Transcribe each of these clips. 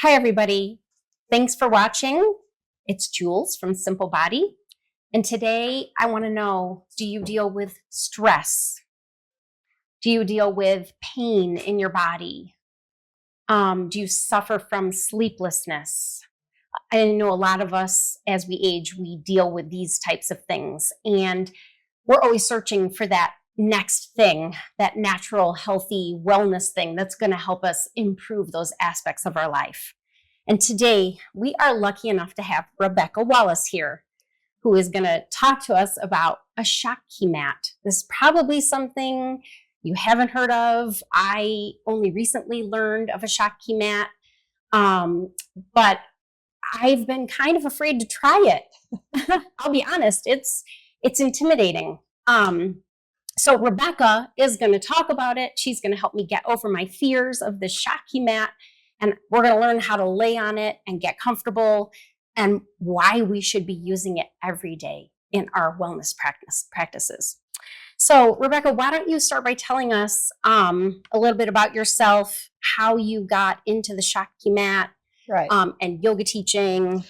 Hi, everybody. Thanks for watching. It's Jules from Simple Body. And today I want to know, do you deal with stress? Do you deal with pain in your body? Do you suffer from sleeplessness? I know a lot of us, as we age, we deal with these types of things. And we're always searching for that next thing, that natural, healthy wellness thing that's going to help us improve those aspects of our life. And today we are lucky enough to have Rebecca Wallace here, who is going to talk to us about a Shakti mat. This is probably something you haven't heard of. I only recently learned of a Shakti mat, but I've been kind of afraid to try it. I'll be honest, it's intimidating. So Rebecca is going to talk about it. She's going to help me get over my fears of the Shakti mat, and we're going to learn how to lay on it and get comfortable and why we should be using it every day in our wellness practices. So Rebecca, why don't you start by telling us a little bit about yourself, how you got into the Shakti mat, right, and yoga teaching.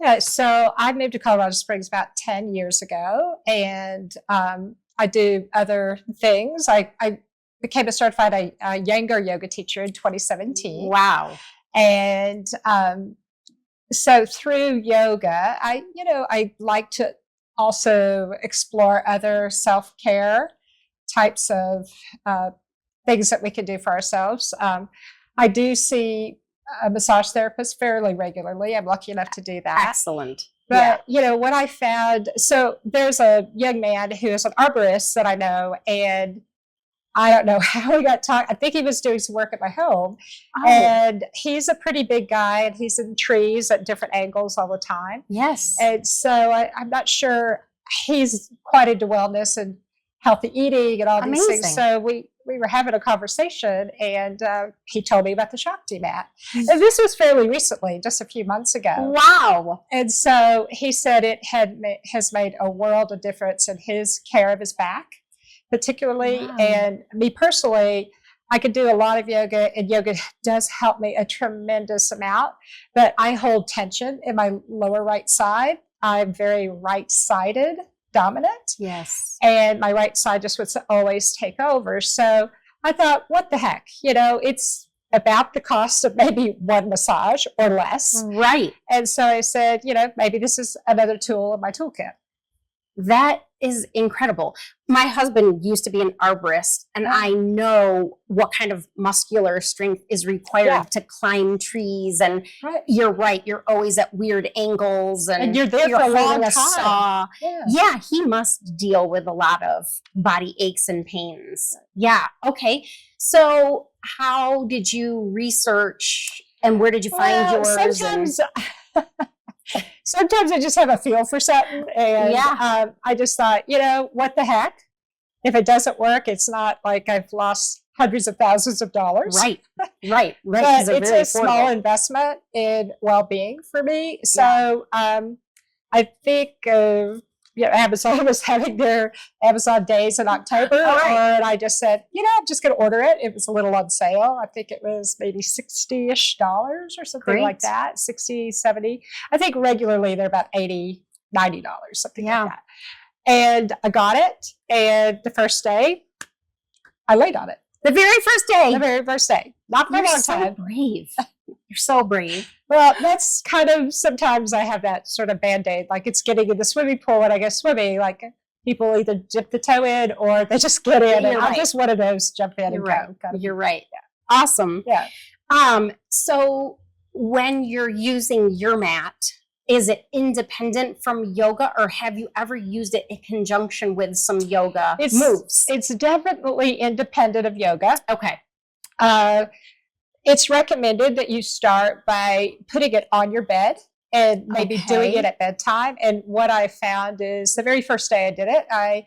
Yeah, so I moved to Colorado Springs about 10 years ago, and I do other things. I became a certified Iyengar yoga teacher in 2017. Wow. And so through yoga, I like to also explore other self-care types of things that we can do for ourselves. I do see a massage therapist fairly regularly. I'm lucky enough to do that. Excellent. But, what I found, so there's a young man who is an arborist that I know, and I don't know how he got taught. I think he was doing some work at my home, and he's a pretty big guy, and he's in trees at different angles all the time. Yes. And so I'm not sure he's quite into wellness and healthy eating and all these things. So we were having a conversation, and he told me about the Shakti mat. And this was fairly recently, just a few months ago. Wow. And so he said it has made a world of difference in his care of his back, particularly. Wow. And me personally, I could do a lot of yoga, and yoga does help me a tremendous amount, but I hold tension in my lower right side. I'm very right-sided dominant. Yes. And my right side just would always take over. So I thought, what the heck? It's about the cost of maybe one massage or less. Right. And so I said, maybe this is another tool in my toolkit. That is incredible. My husband used to be an arborist, and I know what kind of muscular strength is required to climb trees. And you're right, you're always at weird angles, and you're there for a long time. Saw. Yeah, he must deal with a lot of body aches and pains. Yeah, okay. So how did you research, and where did you find yours? Sometimes I just have a feel for something, and I just thought, what the heck? If it doesn't work, it's not like I've lost hundreds of thousands of dollars. Right. But it's a small investment in well-being for me. So I think Amazon was having their Amazon days in October, and I just said, I'm just going to order it. It was a little on sale. I think it was maybe $60-ish or something like that, 60, 70. I think regularly they're about $80, $90, something like that. And I got it, and the first day, I laid on it. The very first day? The very first day. Not for a long time. You're so brave. You're so brave. Well, that's kind of, sometimes I have that sort of Band-Aid, like it's getting in the swimming pool when I go swimming, like people either dip the toe in or they just get in. And I'm just one of those jump in and go. You're right. Yeah. Awesome. Yeah. So when you're using your mat, is it independent from yoga, or have you ever used it in conjunction with some yoga moves? It's definitely independent of yoga. Okay. It's recommended that you start by putting it on your bed and maybe doing it at bedtime. And what I found is the very first day I did it, I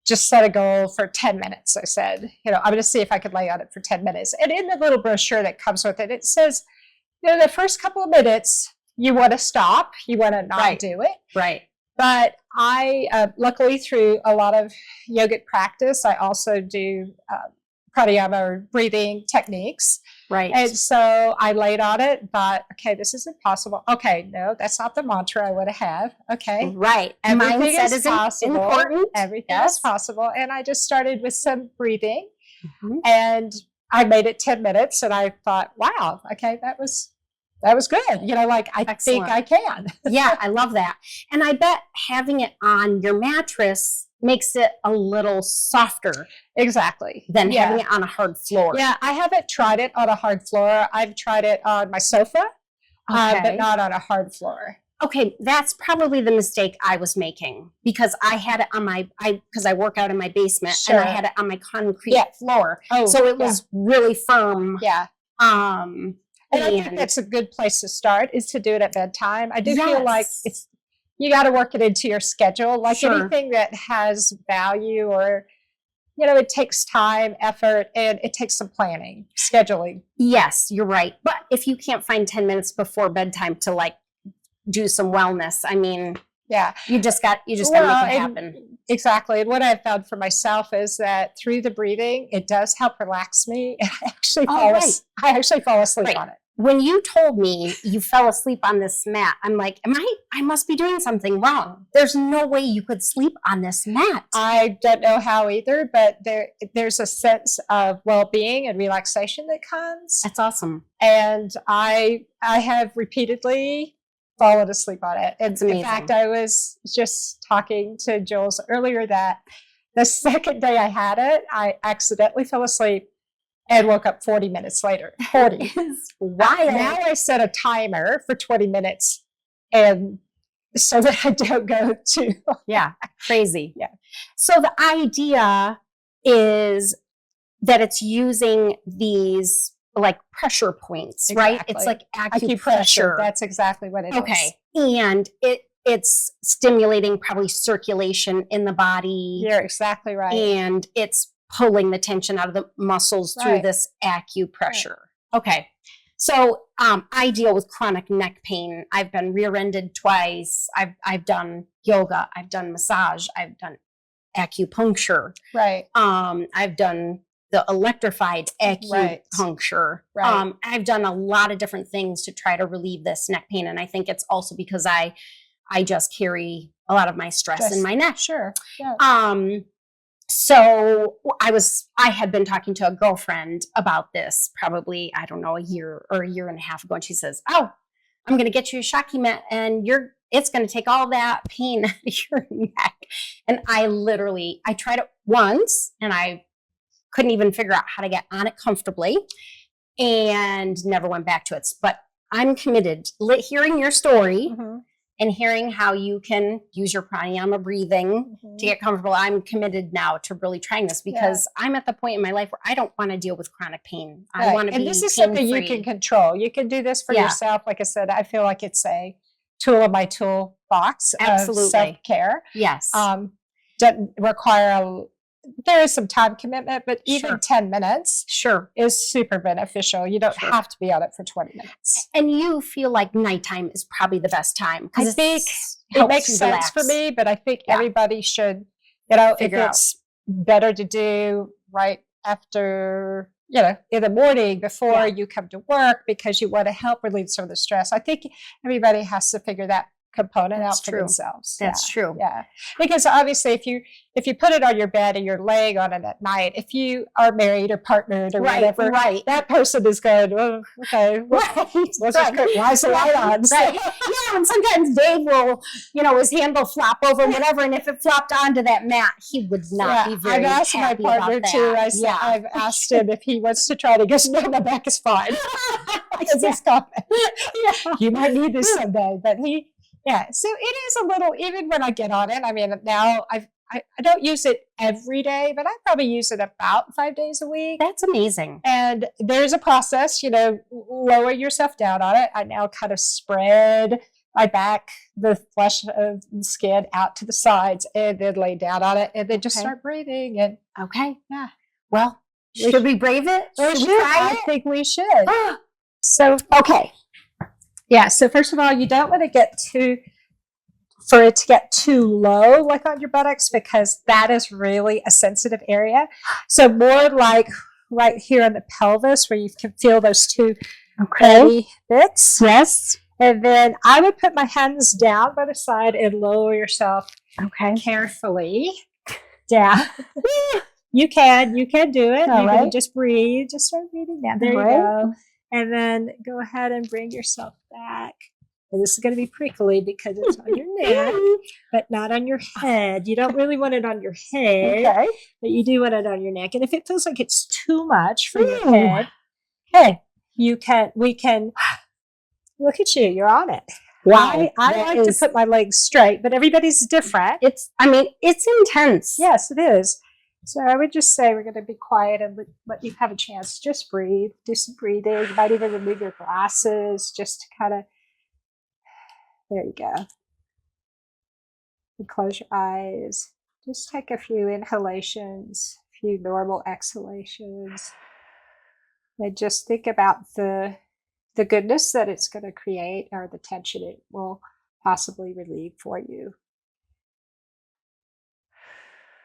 just set a goal for 10 minutes. I said, I'm going to see if I could lay on it for 10 minutes. And in the little brochure that comes with it, it says, the first couple of minutes, you want to stop. You want to not do it. Right. But I, luckily through a lot of yogic practice, I also do pranayama or breathing techniques. Right. And so I laid on it, thought, okay, this is impossible. Okay, no, that's not the mantra I want to have. Okay. Right. Everything Mindset is possible. Important. Everything is possible. And I just started with some breathing, and I made it 10 minutes, and I thought, wow, okay, that was good. You know, like I think I can. Yeah, I love that. And I bet having it on your mattress makes it a little softer. Exactly. Than having it on a hard floor. Yeah, I haven't tried it on a hard floor. I've tried it on my sofa, but not on a hard floor. Okay, that's probably the mistake I was making, because I had it on because I work out in my basement, and I had it on my concrete floor. Oh, so it was really firm. Yeah. And I think that's a good place to start, is to do it at bedtime. I do feel like you got to work it into your schedule. Like anything that has value, or, you know, it takes time, effort, and it takes some planning, scheduling. Yes, you're right. But if you can't find 10 minutes before bedtime to like do some wellness, I mean, you just got to make it happen. Exactly. And what I've found for myself is that through the breathing, it does help relax me. And I actually fall asleep on it. When you told me you fell asleep on this mat, I'm like, I must be doing something wrong. There's no way you could sleep on this mat. I don't know how either, but there's a sense of well-being and relaxation that comes. That's awesome. And I have repeatedly fallen asleep on it. It's amazing. In fact, I was just talking to Jules earlier that the second day I had it, I accidentally fell asleep and woke up 40 minutes later. 40. Why? Now I set a timer for 20 minutes, and so that I don't go to crazy. Yeah. So the idea is that it's using these like pressure points, right? It's like acupressure. That's exactly what it is. Okay. And it's stimulating probably circulation in the body. You're exactly right. And it's pulling the tension out of the muscles through this acupressure. Right. Okay. So I deal with chronic neck pain. I've been rear-ended twice. I've done yoga. I've done massage. I've done acupuncture. Right. I've done the electrified acupuncture. Right. I've done a lot of different things to try to relieve this neck pain. And I think it's also because I just carry a lot of my stress in my neck. Sure. Yeah. So I had been talking to a girlfriend about this probably, I don't know, a year or a year and a half ago. And she says, oh, I'm going to get you a Shakti Mat, and it's going to take all that pain out of your neck. And I tried it once, and I couldn't even figure out how to get on it comfortably, and never went back to it. But I'm committed. Hearing your story and hearing how you can use your pranayama breathing to get comfortable, I'm committed now to really trying this, because I'm at the point in my life where I don't want to deal with chronic pain. I want to be And this is something you can control. You can do this for yourself. Like I said, I feel like it's a tool in my toolbox of self-care. Yes. Doesn't require there is some time commitment, but even 10 minutes is super beneficial. You don't have to be on it for 20 minutes. And you feel like nighttime is probably the best time. I think it makes sense for me, but I think everybody should, if it's better to do right after, in the morning before you come to work, because you want to help relieve some of the stress. I think everybody has to figure that component out for themselves. That's true. Yeah. Because obviously if you put it on your bed and you're laying on it at night, if you are married or partnered or whatever, that person is going, oh, okay, let's just rise the light on. Right. Yeah, and sometimes Dave will, his hand will flop over and whatever, and if it flopped onto that mat, he would not be very happy. I've asked my partner too. I've asked him if he wants to try to go, no, my back is fine. Because he's confident. You might need this someday, but so it is a little, even when I get on it, I mean, now I don't use it every day, but I probably use it about 5 days a week. That's amazing. And there's a process, lower yourself down on it. I now kind of spread my back, the flesh of the skin out to the sides, and then lay down on it, and then just start breathing. And well, should we brave it? I think we should. So first of all, you don't want to get for it to get too low, like on your buttocks, because that is really a sensitive area. So more like right here on the pelvis where you can feel those two heavy bits. Yes. And then I would put my hands down by the side and lower yourself carefully down. You can do it. All you right. can just breathe. Just start breathing down. There you go. And then go ahead and bring yourself back. And this is going to be prickly because it's on your neck, but not on your head. You don't really want it on your head, but you do want it on your neck. And if it feels like it's too much for your head, hey, we can look at you. You're on it. Wow. I like to put my legs straight, but everybody's different. It's intense. Yes, it is. So I would just say we're going to be quiet and let you have a chance. Just breathe. Do some breathing. You might even remove your glasses just to kind of, there you go. And close your eyes. Just take a few inhalations, a few normal exhalations. And just think about the goodness that it's going to create or the tension it will possibly relieve for you.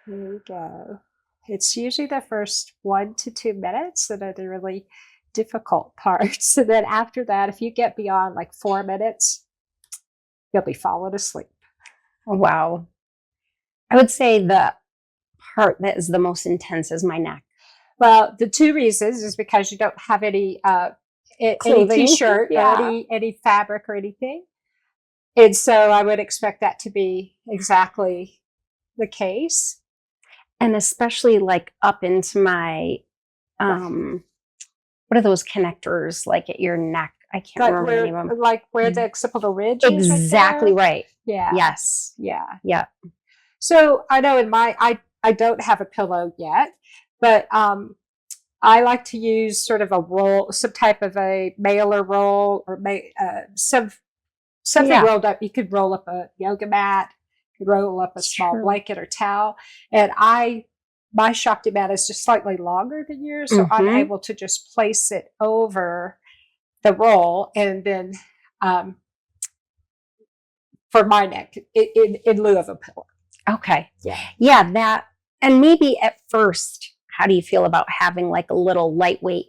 There you go. It's usually the first 1 to 2 minutes that are the really difficult parts. And then after that, if you get beyond like 4 minutes, you'll be falling asleep. Oh, wow. I would say the part that is the most intense is my neck. Well, the 2 reasons is because you don't have any t-shirt or any fabric or anything. And so I would expect that to be exactly the case. And especially like up into my, what are those connectors like at your neck? I can't remember the name of them. Like where the occipital ridge is. Exactly right. Yeah. Yes. Yeah. Yeah. So I know I don't have a pillow yet, but I like to use sort of a roll, some type of a mailer roll or something rolled up. You could roll up a yoga mat. Roll up a small blanket or towel. And my Shakti mat is just slightly longer than yours. So I'm able to just place it over the roll and then for my neck in lieu of a pillow. Okay. Yeah. Yeah. That, and maybe at first, how do you feel about having like a little lightweight,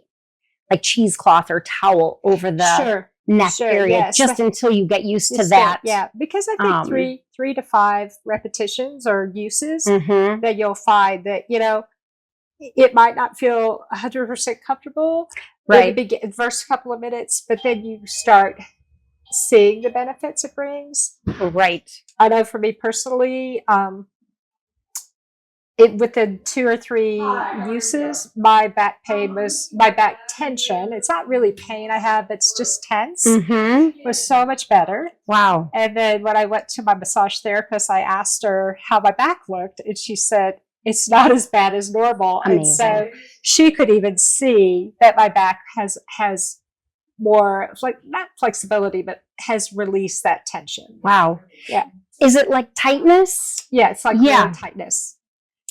like cheesecloth or towel over the neck area, just until you get used to that? Yeah, because I think 3 to 5 repetitions or uses that you'll find that, it might not feel 100% comfortable in the first couple of minutes, but then you start seeing the benefits it brings. Right. I know for me personally, within 2 or 3 uses, my back tension, it's not really pain I have, it's just tense, was so much better. Wow. And then when I went to my massage therapist, I asked her how my back looked, and she said, it's not as bad as normal. Amazing. And so she could even see that my back has more, not flexibility, but has released that tension. Wow. Yeah. Is it like tightness? Yeah, it's like real tightness.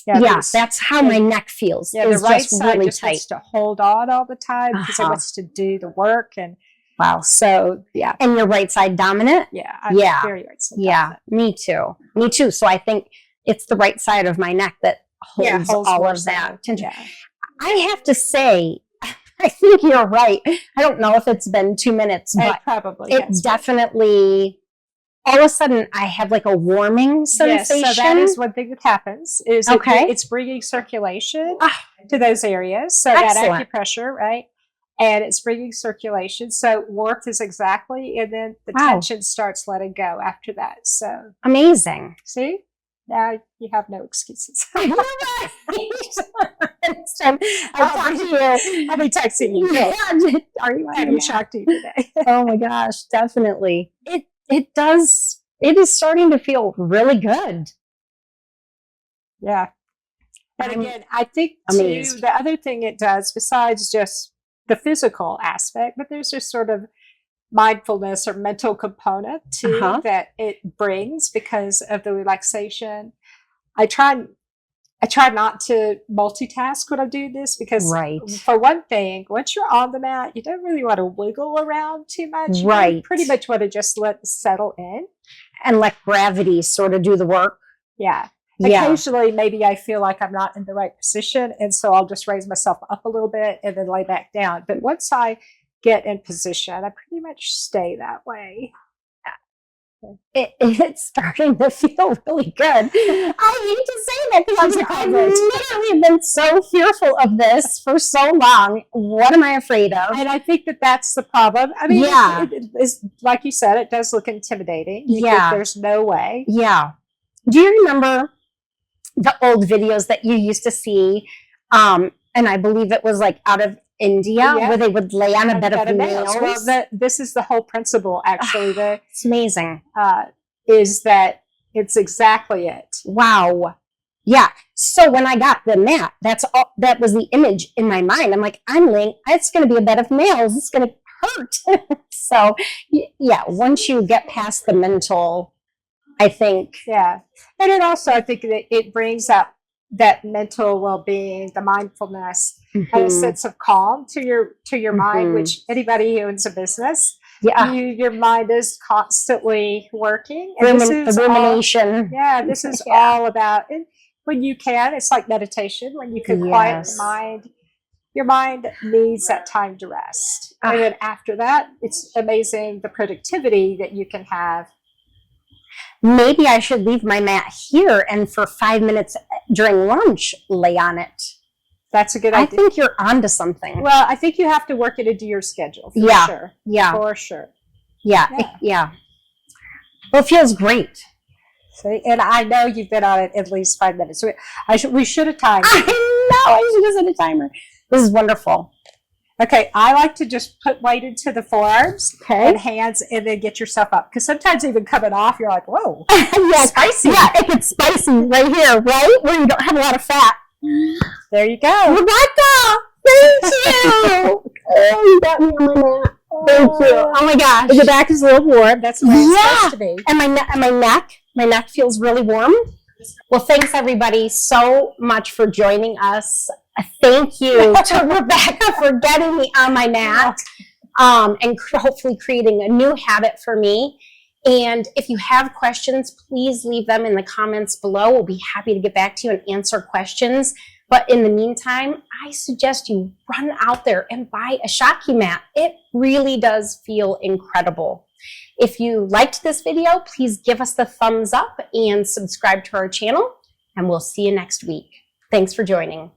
Yeah, that's how my neck feels. Yeah, the right side just wants to hold on all the time because it wants to do the work. And wow. So, yeah. And your right side dominant? Yeah. I'm very right side dominant. Me too. Me too. So I think it's the right side of my neck that holds all of that tension. Yeah. I have to say, I think you're right. I don't know if it's been 2 minutes, but probably it definitely... all of a sudden, I have like a warming sensation. Yes, so that is one thing that happens. It's bringing circulation to those areas. So that acupressure, right? And it's bringing circulation. So warmth is exactly, and then the tension starts letting go after that. So amazing. See? Now you have no excuses. I'll be texting you. Are you having Shakti today? Oh my gosh, definitely. It does. It is starting to feel really good. Yeah. And again, I think too, the other thing it does, besides just the physical aspect, but there's just sort of mindfulness or mental component too that it brings because of the relaxation. I try not to multitask when I do this because for one thing, once you're on the mat, you don't really want to wiggle around too much. You pretty much want to just let it settle in. And let gravity sort of do the work. Yeah. Occasionally, maybe I feel like I'm not in the right position, and so I'll just raise myself up a little bit and then lay back down. But once I get in position, I pretty much stay that way. It's starting to feel really good. I hate to say that because I've literally been so fearful of this for so long. What am I afraid of? And I think that's the problem. I mean, it is, like you said, it does look intimidating. You think there's no way. Yeah. Do you remember the old videos that you used to see? And I believe it was like out of India, where they would lay on a bed of nails. Well, this is the whole principle, actually. It's amazing. Is that it's exactly it. Wow. Yeah. So when I got the mat, that was the image in my mind. I'm like, I'm laying, it's going to be a bed of nails. It's going to hurt. So yeah, once you get past the mental, I think. Yeah. And it also, I think that it brings up that mental well-being, the mindfulness, and a sense of calm to your mind, which anybody who owns a business, your mind is constantly working. And rumination. This is all about, and when you can, it's like meditation. When you can quiet the mind, your mind needs that time to rest. And then after that, it's amazing the productivity that you can have. Maybe I should leave my mat here and for 5 minutes during lunch, lay on it. That's a good idea. I think you're onto something. Well, I think you have to work it into your schedule. For sure. Yeah. For sure. Yeah. Well, it feels great. See, and I know you've been on it at least 5 minutes. So we should have timed it. I know. I should have set a timer. This is wonderful. Okay, I like to just put weight into the forearms and hands, and then get yourself up. Because sometimes even coming off, you're like, whoa, spicy. Yeah, it gets spicy right here, right? Where you don't have a lot of fat. There you go. Rebecca, thank you. Oh, you got me on my mat. Thank you. Oh my gosh. Your back is a little warm. That's the way it's supposed to be. And my neck feels really warm. Well, thanks everybody so much for joining us. Thank you to Rebecca for getting me on my mat and hopefully creating a new habit for me. And if you have questions, please leave them in the comments below. We'll be happy to get back to you and answer questions. But in the meantime, I suggest you run out there and buy a Shakti mat. It really does feel incredible. If you liked this video, please give us the thumbs up and subscribe to our channel. And we'll see you next week. Thanks for joining.